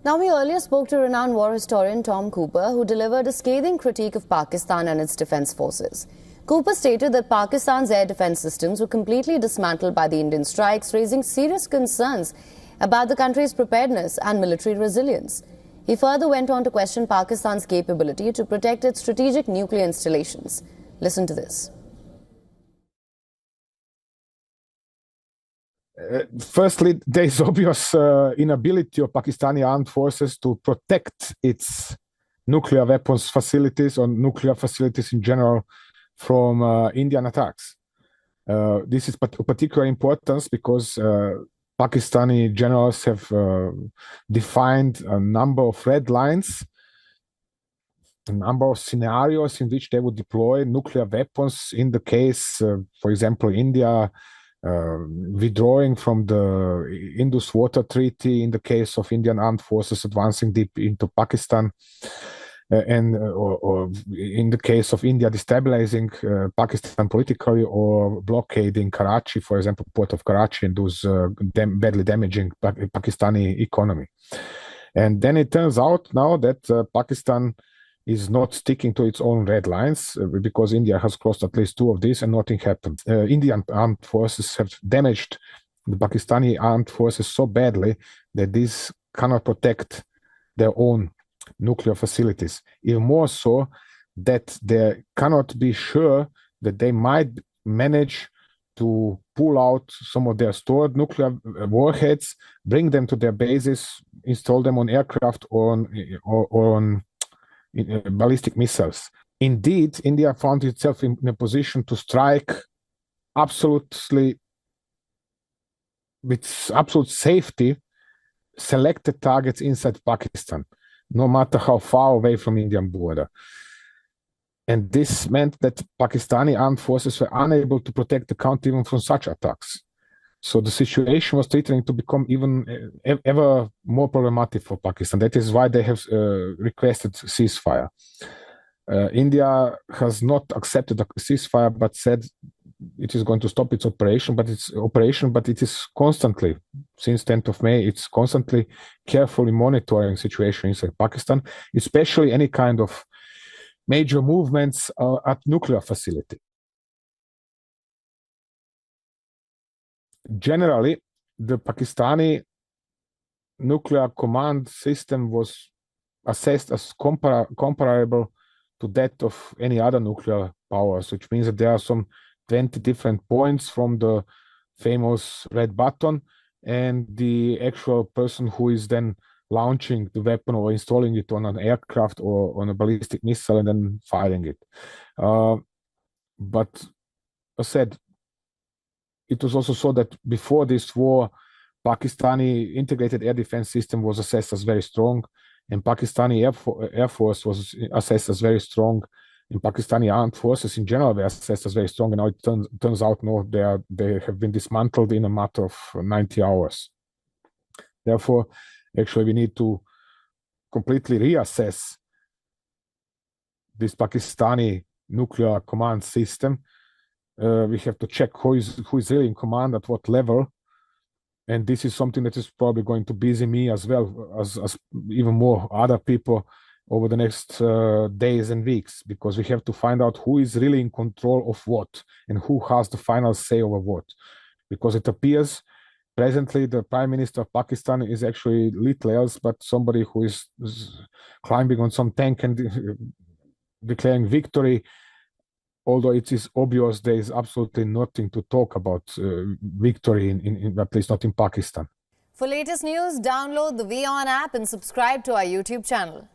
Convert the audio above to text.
Now, we earlier spoke to renowned war historian Tom Cooper, who delivered a scathing critique of Pakistan and its defence forces. Cooper stated that Pakistan's air defence systems were completely dismantled by the Indian strikes, raising serious concerns about the country's preparedness and military resilience. He further went on to question Pakistan's capability to protect its strategic nuclear installations. Listen to this. Firstly, there is obvious inability of Pakistani armed forces to protect its nuclear weapons facilities or nuclear facilities in general from Indian attacks. This is of particular importance because Pakistani generals have defined a number of red lines, a number of scenarios in which they would deploy nuclear weapons in the case, for example, India withdrawing from the Indus Water Treaty, in the case of Indian armed forces advancing deep into Pakistan, or in the case of India destabilizing Pakistan politically, or blockading Karachi, for example, port of Karachi, and those badly damaging Pakistani economy. And then it turns out now that Pakistan is not sticking to its own red lines because India has crossed at least two of these and nothing happened. Indian armed forces have damaged the Pakistani armed forces so badly that these cannot protect their own nuclear facilities. Even more so that they cannot be sure that they might manage to pull out some of their stored nuclear warheads, bring them to their bases, install them on aircraft or on ballistic missiles. Indeed, India found itself in a position to strike absolutely with absolute safety selected targets inside Pakistan, no matter how far away from Indian border. And this meant that Pakistani armed forces were unable to protect the country even from such attacks. So the situation was threatening to become even ever more problematic for Pakistan. That is why they have requested ceasefire. India has not accepted a ceasefire, but said it is going to stop its operation. But it is constantly, since 10th of May, it's constantly carefully monitoring situation inside Pakistan, especially any kind of major movements at nuclear facility. Generally, the Pakistani nuclear command system was assessed as comparable to that of any other nuclear powers, which means that there are some 20 different points from the famous red button and the actual person who is then launching the weapon or installing it on an aircraft or on a ballistic missile and then firing it. But as I said, it was also so that before this war, Pakistani integrated air defense system was assessed as very strong, and Pakistani Air Force was assessed as very strong, and Pakistani armed forces in general were assessed as very strong. And now it turns out no, they have been dismantled in a matter of 90 hours. Therefore, actually, we need to completely reassess this Pakistani nuclear command system. We have to check who is really in command at what level, and this is something that is probably going to busy me as well as even more other people over the next days and weeks, because we have to find out who is really in control of what and who has the final say over what. Because it appears presently the Prime Minister of Pakistan is actually little else but somebody who is climbing on some tank and declaring victory. Although it is obvious there is absolutely nothing to talk about victory, in at least not in Pakistan. For latest news, download the WION app and subscribe to our YouTube channel.